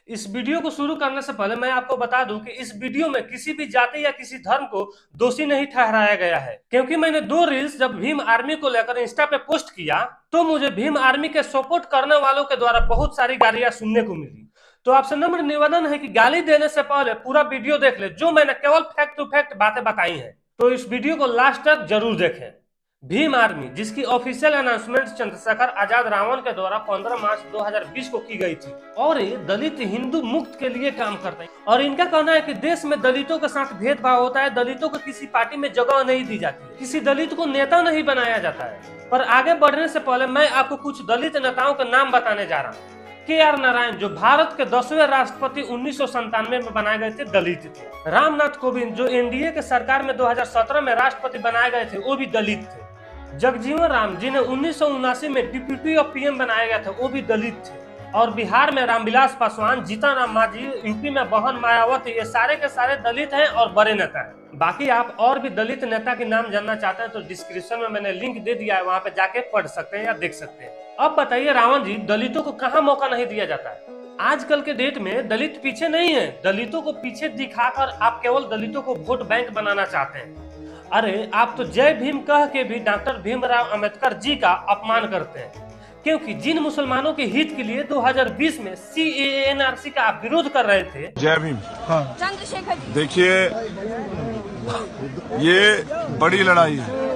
इस वीडियो को शुरू करने से पहले मैं आपको बता दूं कि इस वीडियो में किसी भी जाति या किसी धर्म को दोषी नहीं ठहराया गया है, क्योंकि मैंने 2 रील्स जब भीम आर्मी को लेकर इंस्टा पे पोस्ट किया तो मुझे भीम आर्मी के सपोर्ट करने वालों के द्वारा बहुत सारी गालियां सुनने को मिली। तो आपसे नम्र निवेदन है कि गाली देने से पहले पूरा वीडियो देख ले, जो मैंने केवल फैक्ट टू फैक्ट बातें बताई हैं। तो इस वीडियो को लास्ट तक जरूर देखें। भीम आर्मी, जिसकी ऑफिशियल अनाउंसमेंट चंद्रशेखर आजाद रावण के द्वारा 15 मार्च 2020 को की गई थी और ये दलित हिंदू मुक्त के लिए काम करते हैं। और इनका कहना है कि देश में दलितों के साथ भेदभाव होता है, दलितों को किसी पार्टी में जगह नहीं दी जाती, किसी दलित को नेता नहीं बनाया जाता है। पर आगे बढ़ने से पहले मैं आपको कुछ दलित नेताओं के नाम बताने जा रहा हूँ। के.आर. नारायण, जो भारत के 10वें राष्ट्रपति 1997 में बनाए गए थे, दलित थे। रामनाथ कोविंद, जो एनडीए के सरकार में 2017 में राष्ट्रपति बनाए गए थे, वो भी दलित थे। जगजीवन राम, जिन्हें 1979 में डिप्टी ऑफ पीएम बनाया गया था, वो भी दलित थे। और बिहार में रामविलास पासवान, जीतन मांझी, यूपी में बहन मायावती, ये सारे के सारे दलित हैं और बड़े नेता हैं। बाकी आप और भी दलित नेता के नाम जानना चाहते हैं तो डिस्क्रिप्शन में मैंने लिंक दे दिया है, वहां पे जाके पढ़ सकते हैं या देख सकते हैं। अब बताइए रावण जी, दलितों को कहाँ मौका नहीं दिया जाता है? आजकल के डेट में दलित पीछे नहीं है। दलितों को पीछे दिखाकर आप केवल दलितों को वोट बैंक बनाना चाहते हैं। अरे आप तो जय भीम कह के भी डॉक्टर भीमराव अंबेडकर जी का अपमान करते हैं, क्योंकि जिन मुसलमानों के हित के लिए 2020 में CAA NRC का आप विरोध कर रहे थे। जय भीम। हाँ। चंद्रशेखर, देखिए, ये बड़ी लड़ाई है।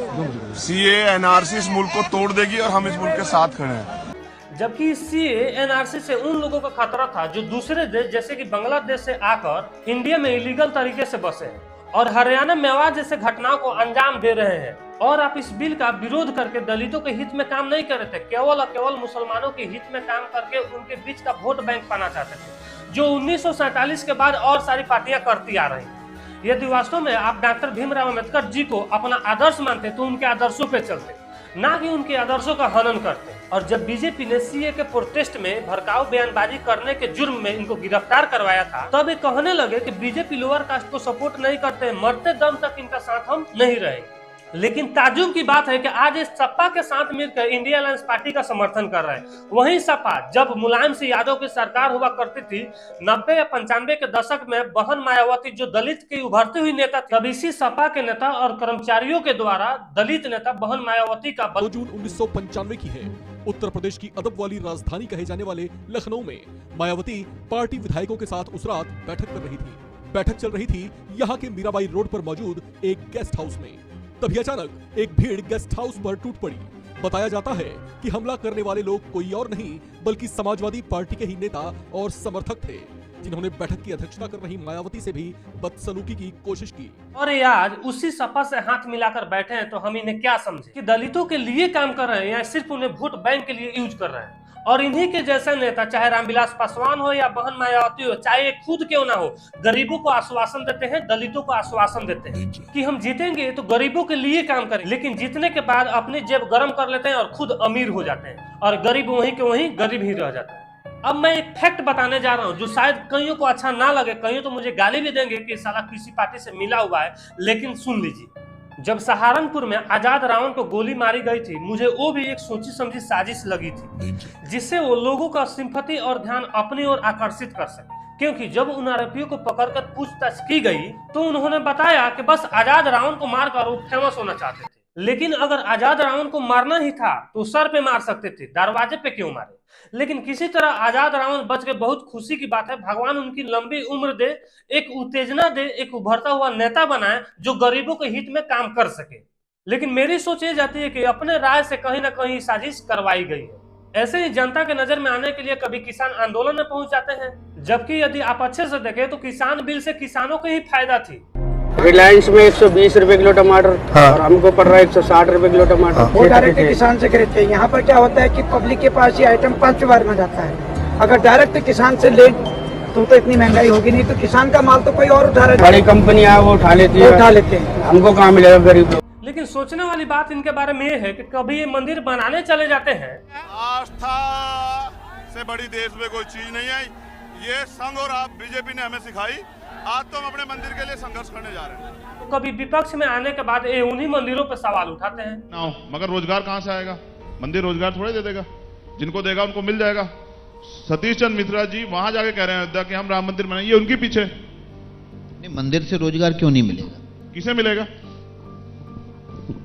CAA NRC इस मुल्क को तोड़ देगी और हम इस मुल्क के साथ खड़े हैं। जबकि CAA NRC से उन लोगों का खतरा था जो दूसरे देश जैसे कि बांग्लादेश से आकर इंडिया में इलीगल तरीके से बसे हैं और हरियाणा मेवात जैसे घटनाओं को अंजाम दे रहे हैं। और आप इस बिल का विरोध करके दलितों के हित में काम नहीं कर रहे थे, केवल और केवल मुसलमानों के हित में काम करके उनके बीच का वोट बैंक पाना चाहते थे, जो 1947 के बाद और सारी पार्टियां करती आ रही। यदि वास्तव में आप डॉक्टर भीमराव अंबेडकर जी को अपना आदर्श मानते तो उनके आदर्शों पे चलते, ना कि उनके आदर्शों का हनन करते। और जब बीजेपी ने CAA के प्रोटेस्ट में भड़काऊ बयानबाजी करने के जुर्म में इनको गिरफ्तार करवाया था, तब ये कहने लगे कि बीजेपी लोअर कास्ट को सपोर्ट नहीं करते, मरते दम तक इनका साथ हम नहीं रहेंगे। लेकिन ताज्जुब की बात है कि आज इस सपा के साथ मिलकर इंडिया अलायंस पार्टी का समर्थन कर रहे हैं। वहीं सपा, जब मुलायम सिंह यादव की सरकार हुआ करती थी 90 या 95 के दशक में, बहन मायावती जो दलित की उभरती हुई नेता थी, तब इसी सपा के नेता और कर्मचारियों के द्वारा दलित नेता बहन मायावती का 2 जून 1995 की है। उत्तर प्रदेश की अदब वाली राजधानी कहे जाने वाले लखनऊ में मायावती पार्टी विधायकों के साथ उस रात बैठक कर रही थी। बैठक चल रही थी यहाँ के मीराबाई रोड पर मौजूद एक गेस्ट हाउस में। तभी अचानक एक भीड़ गेस्ट हाउस पर टूट पड़ी। बताया जाता है कि हमला करने वाले लोग कोई और नहीं बल्कि समाजवादी पार्टी के ही नेता और समर्थक थे, जिन्होंने बैठक की अध्यक्षता कर रही मायावती से भी बदसलूकी की कोशिश की। और ये आज उसी सपा से हाथ मिलाकर बैठे हैं, तो हम इन्हें क्या समझे कि दलितों के लिए काम कर रहे हैं या सिर्फ उन्हें वोट बैंक के लिए यूज कर रहे हैं। और इन्हीं के जैसे नेता, चाहे रामविलास पासवान हो या बहन मायावती हो, चाहे खुद क्यों ना हो, गरीबों को आश्वासन देते हैं, दलितों को आश्वासन देते हैं कि हम जीतेंगे तो गरीबों के लिए काम करें, लेकिन जीतने के बाद अपनी जेब गर्म कर लेते हैं और खुद अमीर हो जाते हैं और गरीब वहीं के वहीं गरीब ही रह जाता है। अब मैं एक फैक्ट बताने जा रहा हूँ जो शायद कईयों को अच्छा ना लगे, कईयों तो मुझे गाली भी देंगे कि साला किसी पार्टी से मिला हुआ है, लेकिन सुन लीजिए। जब सहारनपुर में आजाद रावण को गोली मारी गई थी, मुझे वो भी एक सोची समझी साजिश लगी थी, जिससे वो लोगों का सिंपैथी और ध्यान अपनी ओर आकर्षित कर सके। क्योंकि जब उन आरोपियों को पकड़कर पूछताछ की गई तो उन्होंने बताया कि बस आजाद रावण को मारकर वो फेमस होना चाहते थे, लेकिन अगर आजाद रावण को मारना ही था तो सर पे मार सकते थे, दरवाजे पे क्यों मारे। लेकिन किसी तरह आजाद रावण बच गए। बहुत खुशी की बात है, भगवान उनकी लंबी उम्र दे, एक उत्तेजना दे, एक उभरता हुआ नेता बनाए जो गरीबों के हित में काम कर सके। लेकिन मेरी सोच ये जाती है कि अपने राय से कहीं ना कहीं साजिश करवाई गई है। ऐसे ही जनता के नजर में आने के लिए कभी किसान आंदोलन में पहुंच जाते हैं, जबकि यदि आप अच्छे से देखें तो किसान बिल से किसानों को ही फायदा थी। रिलायंस में 120 रुपए किलो टमाटर, हाँ। और हमको पड़ रहा है 160 रुपए किलो टमाटर। हाँ। वो डायरेक्ट किसान से खरीदते हैं। यहाँ पर क्या होता है कि पब्लिक के पास ये आइटम 5 बार में जाता है। अगर डायरेक्ट किसान से ले तो इतनी महंगाई होगी नहीं, तो किसान का माल तो कोई और उठा रहा है। बड़ी कंपनियां वो उठा लेती है, हमको कहाँ मिलेगा गरीब। लेकिन सोचने वाली बात इनके बारे में ये है कि कभी ये मंदिर बनाने चले जाते हैं। आस्था से बड़ी देश में कोई चीज नहीं आई। ये संघ और आप बीजेपी ने हमें सिखाई। आज तो हम अपने मंदिर के लिए संघर्ष करने जा रहे हैं। तो कभी विपक्ष में आने के बाद ये उन्हीं मंदिरों पर सवाल उठाते हैं। मगर रोजगार कहाँ से आएगा? मंदिर रोजगार थोड़े दे देगा, जिनको देगा उनको मिल जाएगा। सतीश चंद्र मिश्रा जी वहां जाके कह रहे हैं अयोध्या कि हम राम मंदिर बनाएंगे, उनके पीछे। नहीं, मंदिर से रोजगार क्यों नहीं मिलेगा? किसे मिलेगा?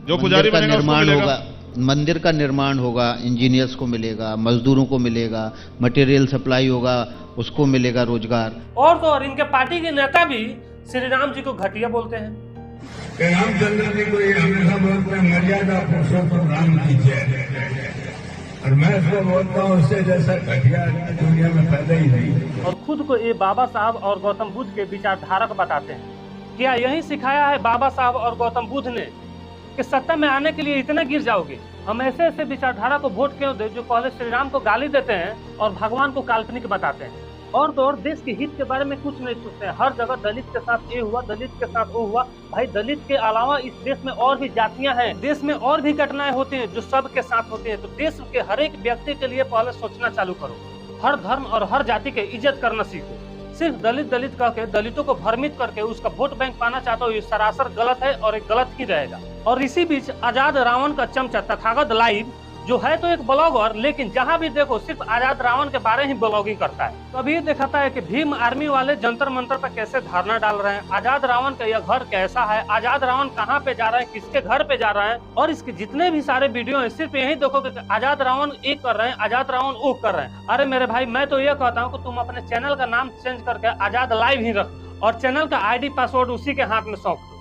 जो पुजारी बनेगा उसको मिलेगा। मंदिर का निर्माण होगा, इंजीनियर्स को मिलेगा, मजदूरों को मिलेगा, मटेरियल सप्लाई होगा, उसको मिलेगा रोजगार। और तो और इनके पार्टी के नेता भी श्री राम जी को घटिया बोलते हैं। रामचंद्र जी को ये हमेशा बोलते हैं मर्यादा पुरुषोत्तम राम की जय, और मैं इसको बोलता हूँ उससे जैसा घटिया दुनिया में पैदा ही नहीं। और खुद को ये बाबा साहब और गौतम बुद्ध के विचारधारक बताते हैं। क्या यही सिखाया है बाबा साहब और गौतम बुद्ध ने कि सत्ता में आने के लिए इतना गिर जाओगे? हम ऐसे ऐसे विचारधारा को वोट क्यों दे जो पहले श्री राम को गाली देते हैं और भगवान को काल्पनिक बताते हैं, और तो और देश के हित के बारे में कुछ नहीं सोचते हैं। हर जगह दलित के साथ ये हुआ, दलित के साथ वो हुआ। भाई, दलित के अलावा इस देश में और भी जातियां हैं, देश में और भी घटनाएं होती हैं जो सबके साथ होती हैं। तो देश के हर एक व्यक्ति के लिए पहले सोचना चालू करो। हर धर्म और हर जाति के इज्जत करना सीखो। सिर्फ दलित दलित कह के दलितों को भ्रमित करके उसका वोट बैंक पाना चाहते हो, ये सरासर गलत है और एक गलत ही रहेगा। और इसी बीच आजाद रावण का चमचा तथागत लाइव जो है तो एक ब्लॉगर, लेकिन जहां भी देखो सिर्फ आजाद रावण के बारे ही ब्लॉगिंग करता है। कभी दिखाता है कि भीम आर्मी वाले जंतर मंतर पर कैसे धरना डाल रहे हैं, आजाद रावण का यह घर कैसा है, आजाद रावण कहां पे जा रहे हैं, किसके घर पे जा रहे हैं। और इसके जितने भी सारे वीडियो हैं सिर्फ यही देखो कि आजाद रावण एक कर रहे हैं, आजाद रावण वो कर रहे हैं। अरे मेरे भाई, मैं तो यह कहता हूँ कि तुम अपने चैनल का नाम चेंज करके आजाद लाइव ही रख और चैनल का ID पासवर्ड उसी के हाथ में सौंप दो।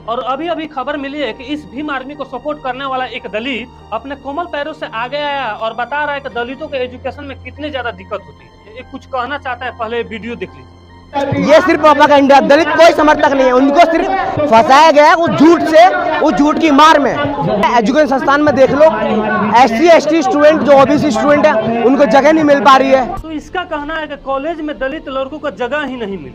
और अभी अभी खबर मिली है कि इस भीम आर्मी को सपोर्ट करने वाला एक दलित अपने कोमल पैरों से आगे आया और बता रहा है कि दलितों के एजुकेशन में कितनी ज्यादा दिक्कत होती है। ये कुछ कहना चाहता है, पहले वीडियो देख लीजिए। ये सिर्फ प्रोपेगेंडा, दलित कोई समर्थक नहीं है, उनको सिर्फ फंसाया गया है वो झूठ से, वो झूठ की मार में। एजुकेशन संस्थान में देख लो, SC ST स्टूडेंट जो OBC स्टूडेंट है उनको जगह नहीं मिल पा रही है। तो इसका कहना है कि कॉलेज में दलित लड़कों को जगह ही नहीं मिली।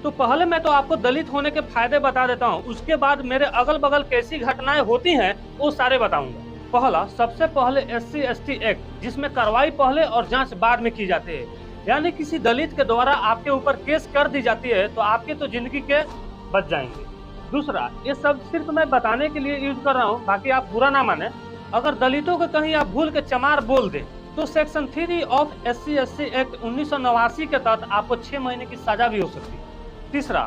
तो पहले मैं तो आपको दलित होने के फायदे बता देता हूँ, उसके बाद मेरे अगल बगल कैसी घटनाएं होती हैं वो सारे बताऊंगा। पहला, सबसे पहले SC ST एक्ट, जिसमें कार्रवाई पहले और जांच बाद में की जाती है। यानी किसी दलित के द्वारा आपके ऊपर केस कर दी जाती है तो आपके तो जिंदगी के बच जाएंगे। दूसरा, ये सब सिर्फ मैं बताने के लिए यूज कर रहा हूँ, बाकी आप बुरा ना माने। अगर दलितों को कहीं आप भूल के चमार बोल दे तो section 3 of SC ST act 1989 के तहत आपको 6 महीने की सजा भी हो सकती है। तीसरा,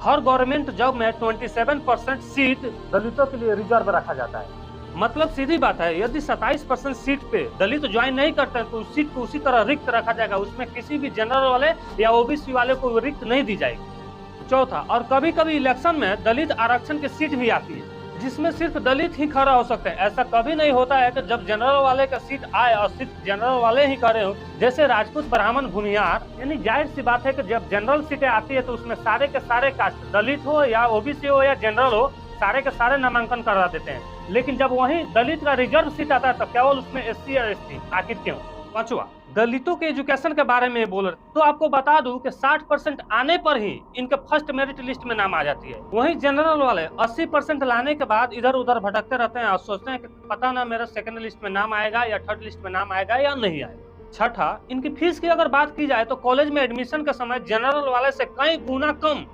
हर गवर्नमेंट जॉब में 27% सीट दलितों के लिए रिजर्व रखा जाता है। मतलब सीधी बात है, यदि 27% सीट पे दलित ज्वाइन नहीं करते हैं तो उस सीट को उसी तरह रिक्त रखा जाएगा, उसमें किसी भी जनरल वाले या OBC वाले को रिक्त नहीं दी जाएगी। चौथा, और कभी कभी इलेक्शन में दलित आरक्षण की सीट भी आती है जिसमें सिर्फ दलित ही खड़ा हो सकते हैं। ऐसा कभी नहीं होता है कि जब जनरल वाले का सीट आए और सिर्फ जनरल वाले ही खड़े हो, जैसे राजपूत, ब्राह्मण, भूमिहार। यानी जाहिर सी बात है कि जब जनरल सीटें आती है तो उसमें सारे के सारे कास्ट, दलित हो या OBC हो या जनरल हो, सारे के सारे नामांकन करा देते हैं। लेकिन जब वहीं दलित का रिजर्व सीट आता है तो केवल उसमें SC और ST। आखिर क्यों? पांचवा, दलितों के एजुकेशन के बारे में बोल रहे तो आपको बता दूं कि 60% आने पर ही इनके फर्स्ट मेरिट लिस्ट में नाम आ जाती है। वहीं जनरल वाले 80% लाने के बाद इधर उधर भटकते रहते हैं और सोचते हैं कि पता ना मेरा सेकंड लिस्ट में नाम आएगा या थर्ड लिस्ट में नाम आएगा या नहीं आएगा। छठा, इनकी फीस की अगर बात की जाए तो कॉलेज में एडमिशन के समय जनरल वाले से कई गुना कम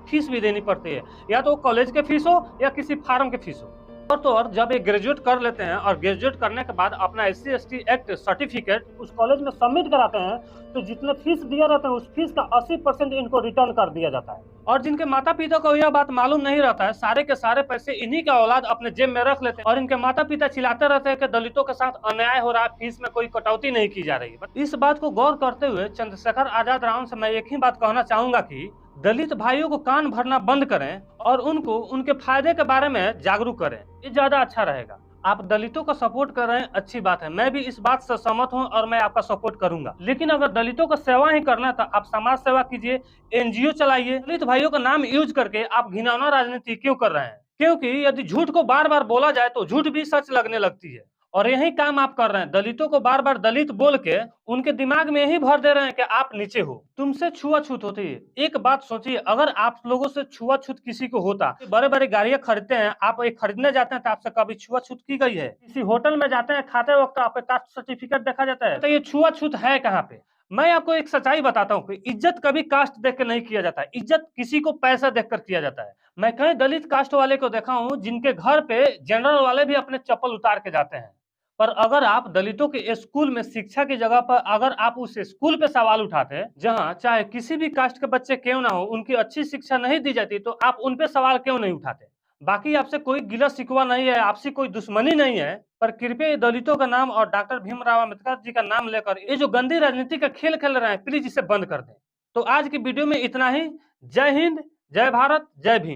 फीस भी देनी पड़ती है, या तो कॉलेज के फीस हो या किसी फार्म के फीस हो। और तो और जब ये ग्रेजुएट कर लेते हैं और ग्रेजुएट करने के बाद अपना SC ST एक्ट सर्टिफिकेट उस कॉलेज में सबमिट कराते हैं तो जितने फीस दिए रहते हैं उस फीस का 80% इनको रिटर्न कर दिया जाता है। और जिनके माता पिता को यह बात मालूम नहीं रहता है, सारे के सारे पैसे इन्हीं का औलाद अपने जेब में रख लेते हैं और इनके माता पिता चिल्लाते रहते हैं कि दलितों के साथ अन्याय हो रहा है, फीस में कोई कटौती नहीं की जा रही है। इस बात को गौर करते हुए चंद्रशेखर आजाद रावण से मैं एक ही बात कहना चाहूंगा कि दलित भाइयों को कान भरना बंद करें और उनको उनके फायदे के बारे में जागरूक करें, ये ज्यादा अच्छा रहेगा। आप दलितों का सपोर्ट कर रहे हैं, अच्छी बात है, मैं भी इस बात से सहमत हूं और मैं आपका सपोर्ट करूंगा। लेकिन अगर दलितों का सेवा ही करना है तो आप समाज सेवा कीजिए, NGO चलाइए। दलित भाइयों का नाम यूज करके आप घिनौना राजनीति क्यों कर रहे हैं? क्योंकि यदि झूठ को बार बार बोला जाए तो झूठ भी सच लगने लगती है, और यही काम आप कर रहे हैं। दलितों को बार बार दलित बोल के उनके दिमाग में यही भर दे रहे हैं कि आप नीचे हो, तुमसे छुआछूत होती है। एक बात सोचिए, अगर आप लोगों से छुआछूत किसी को होता, बड़े बड़े गाड़ियां खरीदते हैं, आप एक खरीदने जाते हैं तो आपसे कभी छुआछूत की गई है? किसी होटल में जाते हैं, खाते वक्त आपका कास्ट सर्टिफिकेट देखा जाता है, तो ये छुआछूत है कहाँ पे? मैं आपको एक सच्चाई बताता हूँ कि इज्जत कभी कास्ट देख कर नहीं किया जाता है, इज्जत किसी को पैसा देखकर किया जाता है। मैं कई दलित कास्ट वाले को देखा हूँ जिनके घर पे जनरल वाले भी अपने चप्पल उतार के जाते हैं, पर अगर आप दलितों के स्कूल में शिक्षा की जगह पर अगर आप उस स्कूल पे सवाल उठाते जहां चाहे किसी भी कास्ट के बच्चे क्यों ना हो उनकी अच्छी शिक्षा नहीं दी जाती, तो आप उन पे सवाल क्यों नहीं उठाते? बाकी आपसे कोई गिला शिकवा नहीं है, आपसे कोई दुश्मनी नहीं है, पर कृपया ये दलितों का नाम और डॉक्टर भीमराव अम्बेडकर जी का नाम लेकर ये जो गंदी राजनीति का खेल खेल रहे हैं, प्लीज इसे बंद कर दें। तो आज की वीडियो में इतना ही। जय हिंद, जय भारत, जय भीम।